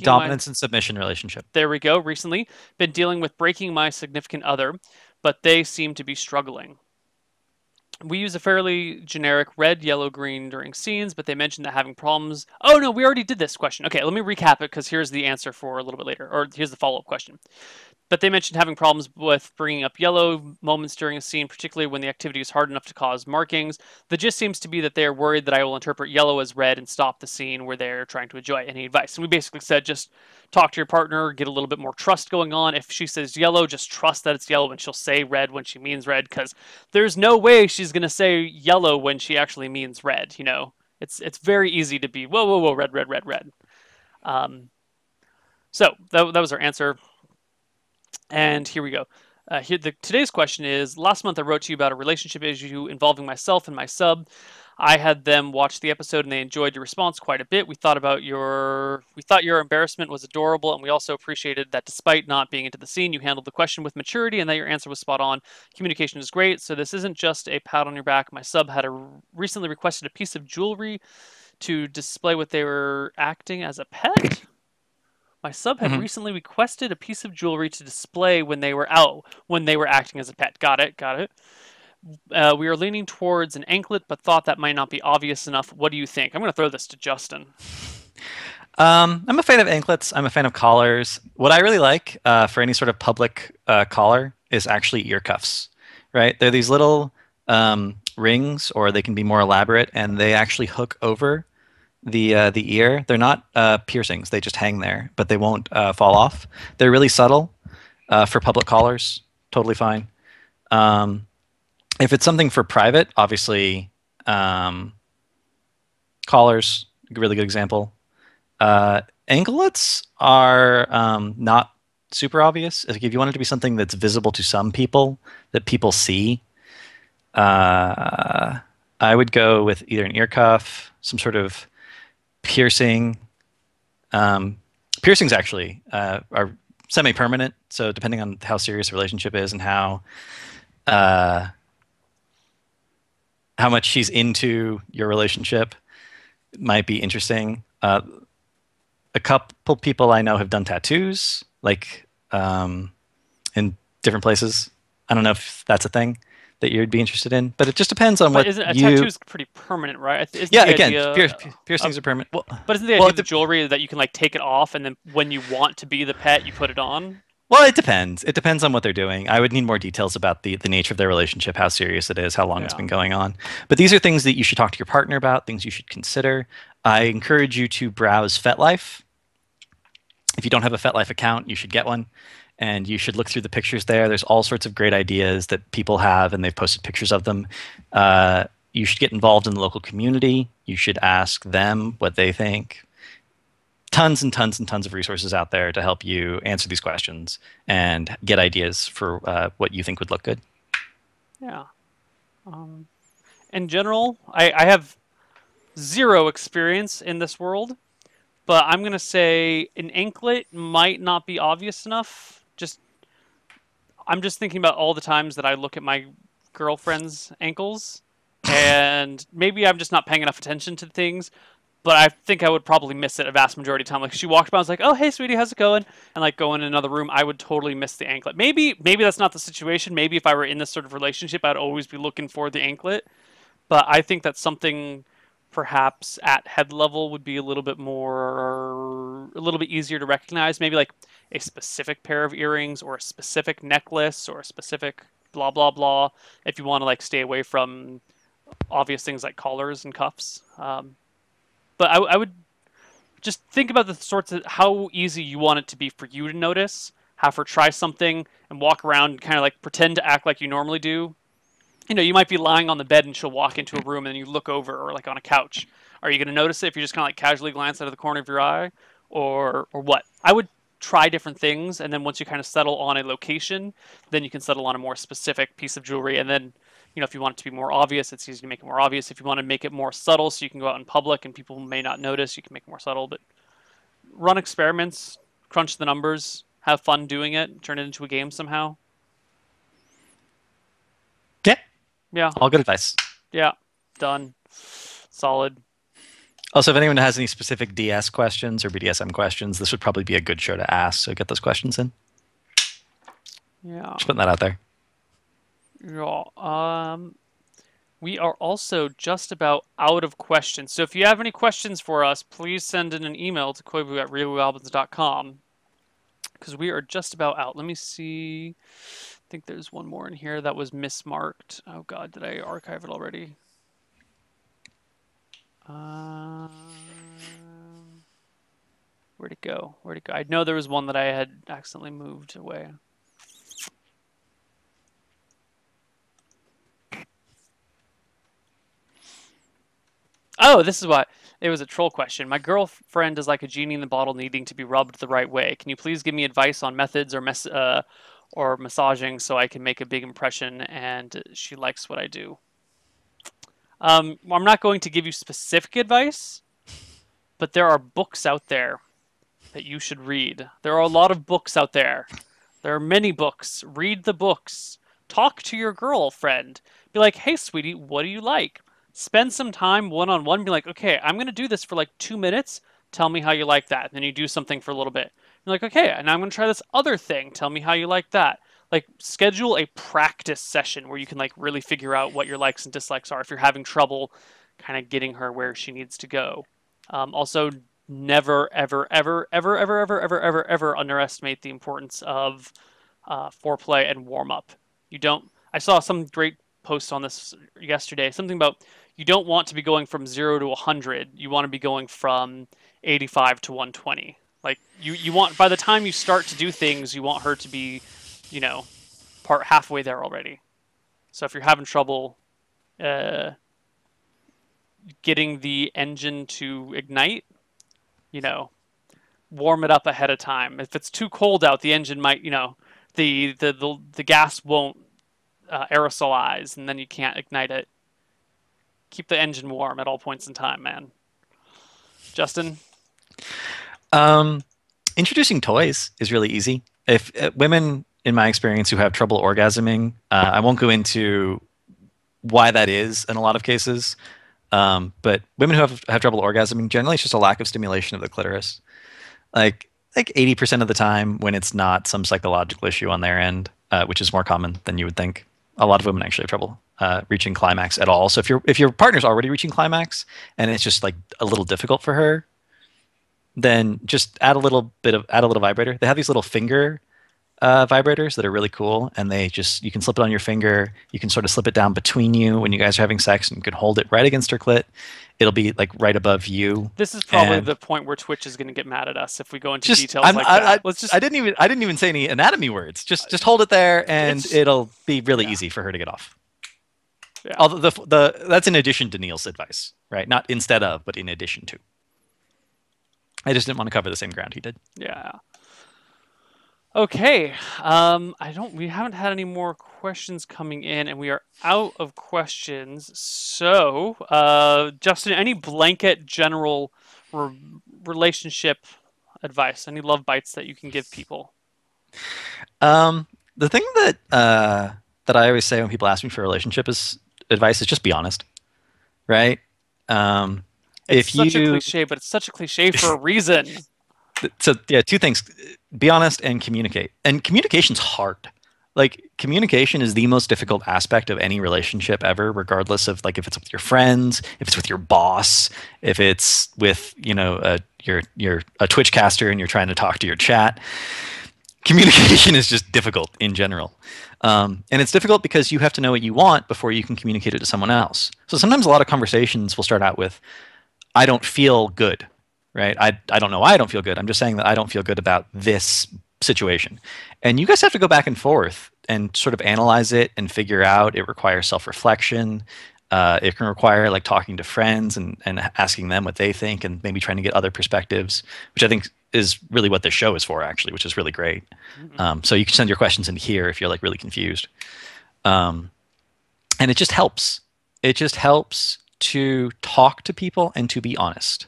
Dominance and submission relationship. There we go. Recently, been dealing with breaking my significant other, but they seem to be struggling. We use a fairly generic red, yellow, green during scenes, but they mentioned that having problems. Oh no, we already did this question. Okay, let me recap it because here's the answer for a little bit later, or here's the follow-up question. But they mentioned having problems with bringing up yellow moments during a scene, particularly when the activity is hard enough to cause markings. The gist seems to be that they are worried that I will interpret yellow as red and stop the scene where they're trying to enjoy. Any advice? And we basically said just talk to your partner, get a little bit more trust going on. If she says yellow, just trust that it's yellow and she'll say red when she means red, because there's no way she's going to say yellow when she actually means red, you know? It's very easy to be, whoa, red, red, red, red. So that was our answer. And here we go. Today's question is, last month I wrote to you about a relationship issue involving myself and my sub. I had them watch the episode and they enjoyed your response quite a bit. We thought your embarrassment was adorable, and we also appreciated that despite not being into the scene, you handled the question with maturity and that your answer was spot on. Communication is great, so this isn't just a pat on your back. My sub had recently requested a piece of jewelry to display what they were acting as a pet. My sub had recently requested a piece of jewelry to display when they were acting as a pet. Got it. We are leaning towards an anklet, but thought that might not be obvious enough. What do you think? I'm going to throw this to Justin. I'm a fan of anklets. I'm a fan of collars. What I really like for any sort of public collar is actually ear cuffs, right? They're these little rings, or they can be more elaborate, and they actually hook over the ear. They're not piercings; they just hang there, but they won't fall off. They're really subtle for public callers. Totally fine. Um, if it's something for private, obviously, collars, a really good example. Anklets are not super obvious. Like if you want it to be something that's visible to some people, that people see, uh, I would go with either an ear cuff, some sort of piercing. Piercings actually are semi-permanent, so depending on how serious the relationship is and uh, how much she's into your relationship, might be interesting. A couple people I know have done tattoos, like in different places. I don't know if that's a thing that you'd be interested in, but it just depends on But what isn't a you. tattoo is pretty permanent, right? Isn't Yeah, the again, idea piercings of, are permanent. but isn't the idea Well, of the jewelry that you can like take it off and then when you want to be the pet, you put it on? well, it depends. It depends on what they're doing. I would need more details about the nature of their relationship, how serious it is, how long it's Yeah. been going on. But these are things that you should talk to your partner about, things you should consider. I encourage you to browse FetLife. If you don't have a FetLife account, you should get one. And you should look through the pictures there. There's all sorts of great ideas that people have, and they've posted pictures of them. You should get involved in the local community. You should ask them what they think. Tons and tons and tons of resources out there to help you answer these questions and get ideas for what you think would look good. Yeah. In general, I have zero experience in this world, but I'm gonna say an anklet might not be obvious enough. I'm just thinking about all the times that I look at my girlfriend's ankles, and maybe I'm just not paying enough attention to things. But I think I would probably miss it a vast majority of the time. Like she walked by, I was like, "Oh, hey, sweetie, how's it going?" And like go in another room, I would totally miss the anklet. Maybe that's not the situation. Maybe if I were in this sort of relationship, I'd always be looking for the anklet. But I think that's something perhaps at head level would be a little bit easier to recognize. Maybe like a specific pair of earrings or a specific necklace or a specific blah blah blah. If you want to like stay away from obvious things like collars and cuffs. But I would just think about the sorts of how easy you want it to be for you to notice. Have her try something and walk around and kind of like pretend to act like you normally do. You know, you might be lying on the bed and she'll walk into a room and you look over or like on a couch. Are you going to notice it if you just kind of like casually glance out of the corner of your eye or what? I would try different things and then once you kind of settle on a location, then you can settle on a more specific piece of jewelry and then you know, if you want it to be more obvious, it's easy to make it more obvious. If you want to make it more subtle so you can go out in public and people may not notice, you can make it more subtle. But run experiments, crunch the numbers, have fun doing it, turn it into a game somehow. Yeah, Yeah, all good advice. yeah, done. Solid. Also, if anyone has any specific DS questions or BDSM questions, this would probably be a good show to ask. So get those questions in. Yeah. Just putting that out there. Yeah. We are also just about out of questions. So if you have any questions for us, please send in an email to koibu@realgoblins.com because we are just about out. Let me see. I think there's one more in here that was mismarked. Oh God, did I archive it already? Where'd it go? Where'd it go? I know there was one that I had accidentally moved away. Oh, this is why it was a troll question. My girlfriend is like a genie in the bottle needing to be rubbed the right way. Can you please give me advice on methods or massaging so I can make a big impression and she likes what I do? I'm not going to give you specific advice, but there are books out there that you should read. There are a lot of books out there. There are many books. Read the books. Talk to your girlfriend. Be like, hey, sweetie, what do you like? Spend some time one-on-one. Be like, okay, I'm going to do this for like 2 minutes. Tell me how you like that. And then you do something for a little bit. You're like, okay, and I'm going to try this other thing. Tell me how you like that. Like, schedule a practice session where you can like really figure out what your likes and dislikes are if you're having trouble kind of getting her where she needs to go. Also, never, ever, ever, ever, ever, ever, ever, ever, ever underestimate the importance of foreplay and warm up. You don't. I saw some great post on this yesterday. Something about you don't want to be going from 0 to 100. You want to be going from 85 to 120. Like you want, by the time you start to do things, you want her to be, you know, part halfway there already. So if you're having trouble getting the engine to ignite, you know, warm it up ahead of time. If it's too cold out, the engine might, you know, the gas won't aerosolize, and then you can't ignite it. Keep the engine warm at all points in time, man. Justin? Introducing toys is really easy. If women, in my experience, who have trouble orgasming, I won't go into why that is in a lot of cases, but women who have trouble orgasming, generally it's just a lack of stimulation of the clitoris. Like 80% of the time when it's not some psychological issue on their end, which is more common than you would think. A lot of women actually have trouble reaching climax at all. So if your partner's already reaching climax and it's just like a little difficult for her, then just add a little vibrator. They have these little finger vibrators that are really cool, and you can slip it on your finger. You can sort of slip it down between you when you guys are having sex, and you can hold it right against her clit. It'll be like right above you. This is probably the point where Twitch is going to get mad at us if we go into details like that. I didn't even say any anatomy words. Just hold it there, and it'll be really easy for her to get off. Yeah. Although that's in addition to Neil's advice, right? Not instead of, but in addition to. I just didn't want to cover the same ground he did. Yeah. Okay. We haven't had any more questions coming in, and we are out of questions. So, Justin, any blanket general relationship advice? Any love bites that you can give people? The thing that I always say when people ask me for relationship advice is just be honest, right? It's such a cliche, but it's such a cliche for a reason. So yeah, two things: be honest and communicate. And communication's hard. Like communication is the most difficult aspect of any relationship ever, regardless of like if it's with your friends, if it's with your boss, if it's with you're a Twitch caster and you're trying to talk to your chat. Communication is just difficult in general. And it's difficult because you have to know what you want before you can communicate it to someone else. So sometimes a lot of conversations will start out with, I don't feel good, right? I don't know why I don't feel good. I'm just saying that I don't feel good about this situation. And you guys have to go back and forth and sort of analyze it and figure out. It requires self-reflection. It can require like talking to friends and asking them what they think and maybe trying to get other perspectives, which I think is really what this show is for, actually, which is really great. Mm-hmm. So you can send your questions in here if you're like really confused. And it just helps. It just helps to talk to people and to be honest.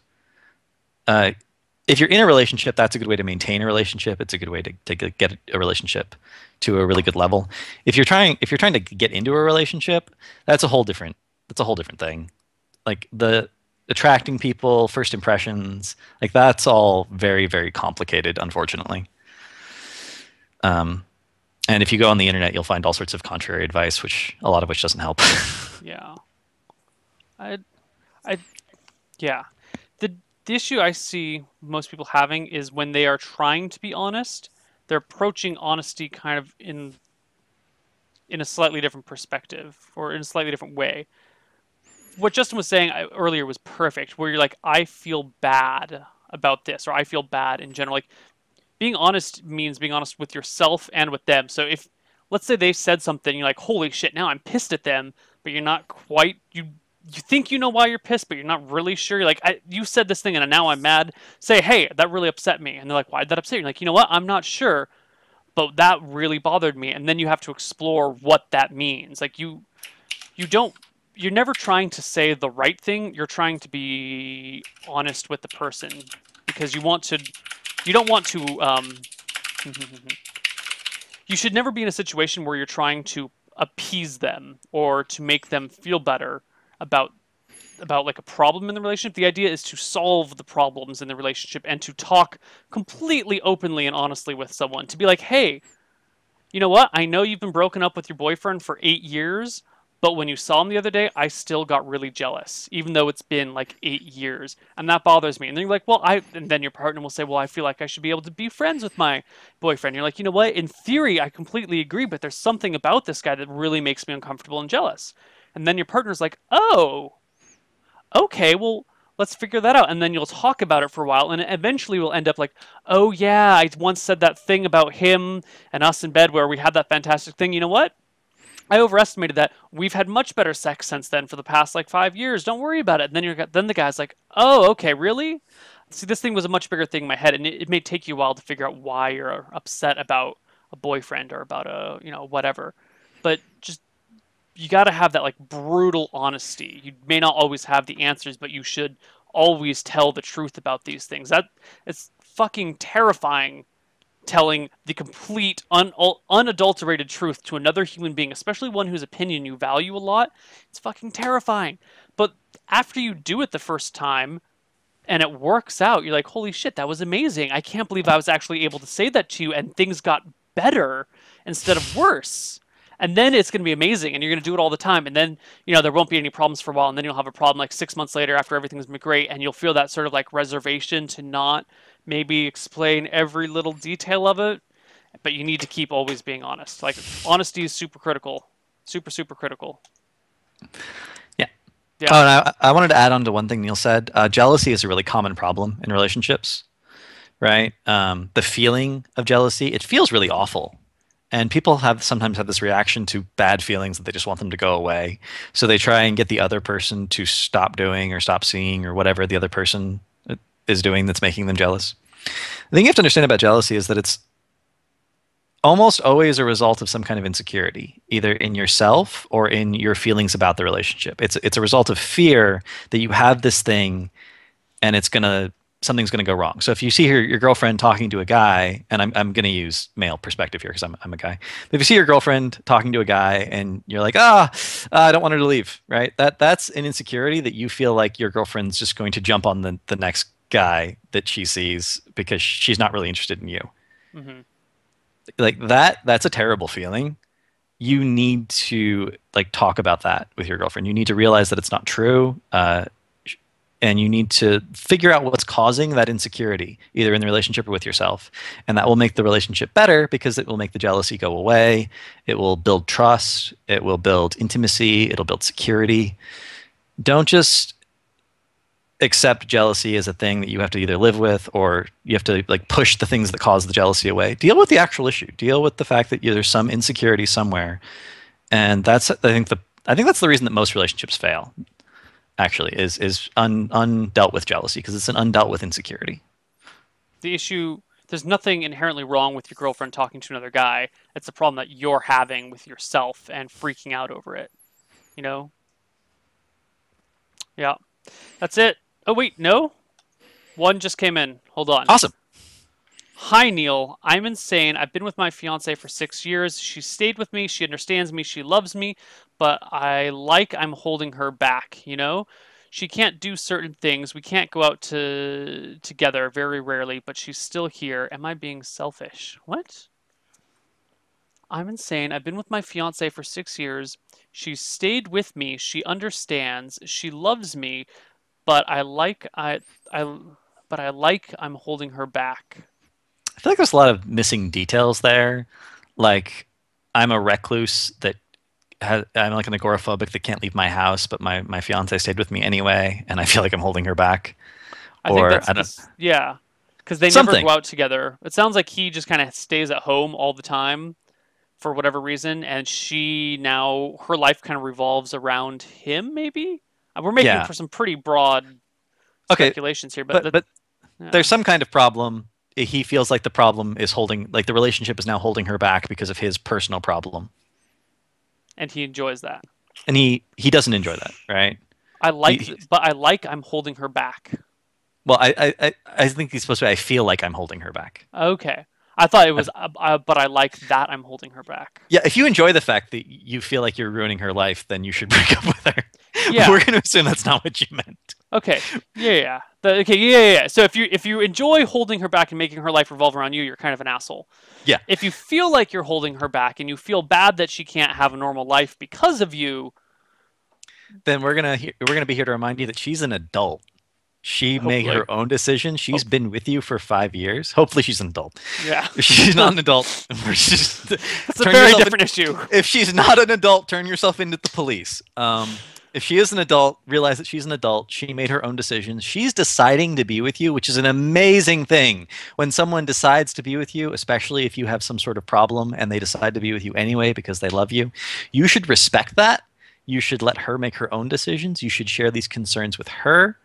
If you're in a relationship, that's a good way to maintain a relationship. It's a good way to get a relationship to a really good level. If you're trying to get into a relationship, that's a whole different thing. Like the attracting people, first impressions, like that's all very, very complicated, unfortunately. And if you go on the internet, you'll find all sorts of contrary advice, a lot of which doesn't help. Yeah. Yeah. The issue I see most people having is when they are trying to be honest, they're approaching honesty kind of in a slightly different perspective or in a slightly different way. What Justin was saying earlier was perfect, where you're like, I feel bad about this, or I feel bad in general. Like, being honest means being honest with yourself and with them. So if, let's say they said something, you're like, holy shit, now I'm pissed at them, but you're not quite, you think you know why you're pissed, but you're not really sure. You're like, you said this thing and now I'm mad. Say, hey, that really upset me. And they're like, why did that upset you? You're like, you know what? I'm not sure, but that really bothered me. And then you have to explore what that means. Like you're never trying to say the right thing. You're trying to be honest with the person because you don't want to, you should never be in a situation where you're trying to appease them or to make them feel better about like a problem in the relationship. The idea is to solve the problems in the relationship and to talk completely openly and honestly with someone. To be like, hey, you know what? I know you've been broken up with your boyfriend for 8 years, but when you saw him the other day, I still got really jealous, even though it's been like 8 years. And that bothers me. And then you're like, and then your partner will say, well, I feel like I should be able to be friends with my boyfriend. You're like, you know what? In theory, I completely agree, but there's something about this guy that really makes me uncomfortable and jealous. And then your partner's like, oh, okay, well, let's figure that out. And then you'll talk about it for a while, and eventually we'll end up like, oh yeah, I once said that thing about him and us in bed where we had that fantastic thing. You know what? I overestimated that. We've had much better sex since then for the past like 5 years. Don't worry about it. And then the guy's like, oh, okay, really? See, this thing was a much bigger thing in my head, and it may take you a while to figure out why you're upset about a boyfriend or about a whatever. But just you got to have that like brutal honesty. You may not always have the answers, but you should always tell the truth about these things. That it's fucking terrifying telling the complete unadulterated truth to another human being, especially one whose opinion you value a lot. It's fucking terrifying. But after you do it the first time and it works out, you're like, holy shit, that was amazing. I can't believe I was actually able to say that to you and things got better instead of worse. And then it's going to be amazing, and you're going to do it all the time. And then, there won't be any problems for a while, and then you'll have a problem like 6 months later after everything's been great, and you'll feel that sort of like reservation to not maybe explain every little detail of it. But you need to keep always being honest. Like, honesty is super critical. Super, super critical. Yeah. Yeah. Oh, and I wanted to add on to one thing Neil said. Jealousy is a really common problem in relationships, right? The feeling of jealousy, it feels really awful. And people sometimes have this reaction to bad feelings that they just want them to go away. So they try and get the other person to stop doing or stop seeing or whatever the other person is doing that's making them jealous. The thing you have to understand about jealousy is that it's almost always a result of some kind of insecurity, either in yourself or in your feelings about the relationship. It's a result of fear that you have this thing and something's going to go wrong. So if you see your girlfriend talking to a guy, and I'm going to use male perspective here because I'm a guy. But if you see your girlfriend talking to a guy and you're like, I don't want her to leave, right? That's an insecurity that you feel like your girlfriend's just going to jump on the next guy that she sees because she's not really interested in you. Mm-hmm. Like that's a terrible feeling. You need to like talk about that with your girlfriend. You need to realize that it's not true. And you need to figure out what's causing that insecurity, either in the relationship or with yourself. And that will make the relationship better because it will make the jealousy go away. It will build trust. It will build intimacy. It'll build security. Don't just accept jealousy as a thing that you have to either live with or you have to like push the things that cause the jealousy away. Deal with the actual issue. Deal with the fact that there's some insecurity somewhere. And I think that's the reason that most relationships fail. Actually, is undealt with jealousy because it's an undealt with insecurity. The issue, there's nothing inherently wrong with your girlfriend talking to another guy. It's a problem that you're having with yourself and freaking out over it. Yeah. That's it. Oh, wait, no? One just came in. Hold on. Awesome. Hi, Neil. I'm insane. I've been with my fiance for 6 years. She stayed with me. She understands me. She loves me. But I'm holding her back, She can't do certain things. We can't go out together very rarely, but she's still here. Am I being selfish? What? I'm insane. I've been with my fiance for 6 years. She stayed with me. She understands. She loves me, but I'm holding her back. I feel like there's a lot of missing details there. Like, I'm a recluse I'm like an agoraphobic that can't leave my house, but my fiance stayed with me anyway, and I feel like I'm holding her back. Yeah, because they never go out together. It sounds like he just kind of stays at home all the time for whatever reason, and her life kind of revolves around him. Maybe we're making for some pretty broad speculations here, but there's some kind of problem. He feels like the problem is the relationship is now holding her back because of his personal problem. And he enjoys that. And he doesn't enjoy that, right? I'm holding her back. Well, I think he's supposed to be, I feel like I'm holding her back. Okay. I thought it was, but I like that I'm holding her back. Yeah, if you enjoy the fact that you feel like you're ruining her life, then you should break up with her. Yeah. We're going to assume that's not what you meant. Okay. Yeah. Yeah. So if you enjoy holding her back and making her life revolve around you, you're kind of an asshole. Yeah. If you feel like you're holding her back and you feel bad that she can't have a normal life because of you, then we're gonna be here to remind you that she's an adult. She made her own decision. She's been with you for 5 years. Hopefully she's an adult. Yeah. If she's not an adult, that's a very different issue. If she's not an adult, turn yourself into the police. If she is an adult, realize that she's an adult. She made her own decisions. She's deciding to be with you, which is an amazing thing. When someone decides to be with you, especially if you have some sort of problem and they decide to be with you anyway because they love you, you should respect that. You should let her make her own decisions. You should share these concerns with her.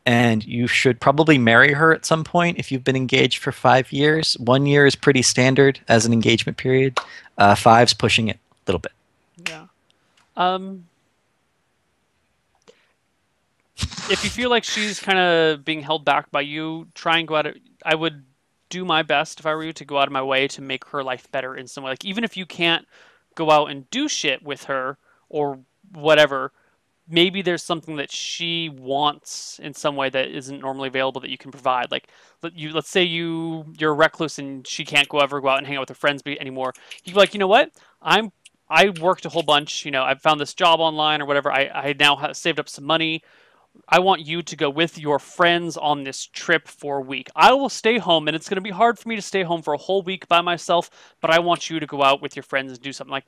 And you should probably marry her at some point if you've been engaged for 5 years. 1 year is pretty standard as an engagement period. 5's pushing it a little bit. Yeah. If you feel like she's kind of being held back by you, try and go out. I would do my best if I were you to go out of my way to make her life better in some way. Like even if you can't go out and do shit with her or whatever, maybe there's something that she wants in some way that isn't normally available that you can provide. Like let's say you're a recluse and she can't go out and hang out with her friends anymore. You be like, you know what? I worked a whole bunch. You know, I found this job online or whatever. I now have saved up some money. I want you to go with your friends on this trip for a week. I will stay home, and it's going to be hard for me to stay home for a whole week by myself, but I want you to go out with your friends and do something. Like,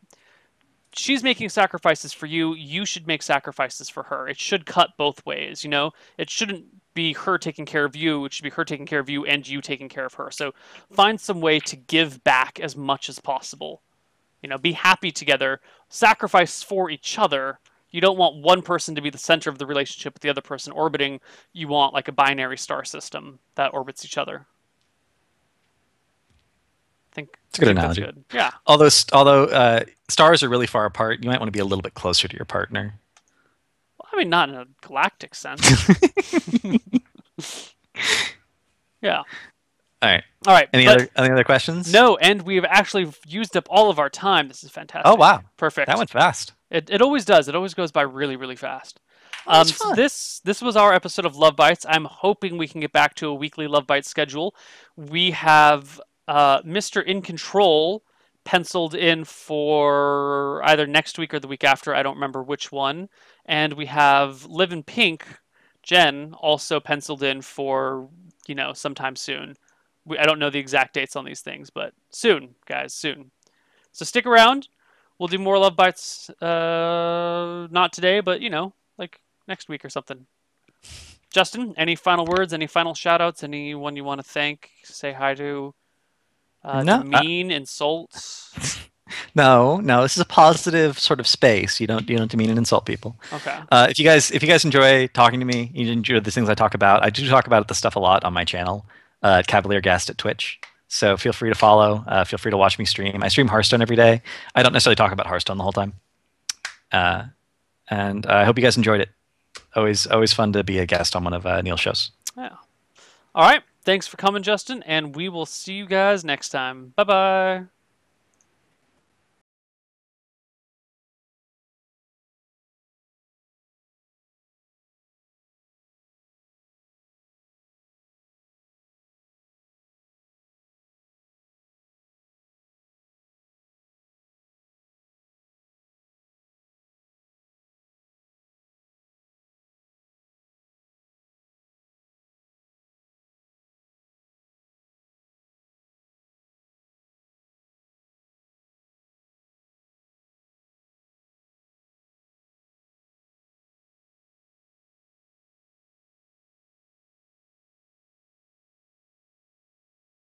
she's making sacrifices for you. You should make sacrifices for her. It should cut both ways, you know? It shouldn't be her taking care of you. It should be her taking care of you and you taking care of her. So find some way to give back as much as possible. You know, be happy together. Sacrifice for each other. You don't want one person to be the center of the relationship with the other person orbiting. You want like a binary star system that orbits each other. I think it's a good that's analogy. good. Yeah. Although stars are really far apart, you might want to be a little bit closer to your partner. Well, I mean, not in a galactic sense. Yeah. All right. All right. Any other questions? No, and we've actually used up all of our time. This is fantastic. Oh wow. Perfect. That went fast. It always does. It always goes by really, really fast. So this was our episode of Love Bites. I'm hoping we can get back to a weekly Love Bites schedule. We have Mr. In Control penciled in for either next week or the week after. I don't remember which one. And we have Live in Pink, Jen, also penciled in for, you know, sometime soon. I don't know the exact dates on these things, but soon, guys, soon. So stick around. We'll do more Love Bites, not today, but, you know, like next week or something. Justin, any final words, any final shout-outs, anyone you want to thank, say hi to, demean, insults? No, this is a positive sort of space. You don't demean and insult people. Okay. If you guys enjoy talking to me, you enjoy the things I talk about. I do talk about this stuff a lot on my channel, CavalierGuest at Twitch. So feel free to follow. Feel free to watch me stream. I stream Hearthstone every day. I don't necessarily talk about Hearthstone the whole time. And I hope you guys enjoyed it. Always fun to be a guest on one of Neil's shows. Yeah. All right. Thanks for coming, Justin, and we will see you guys next time. Bye-bye.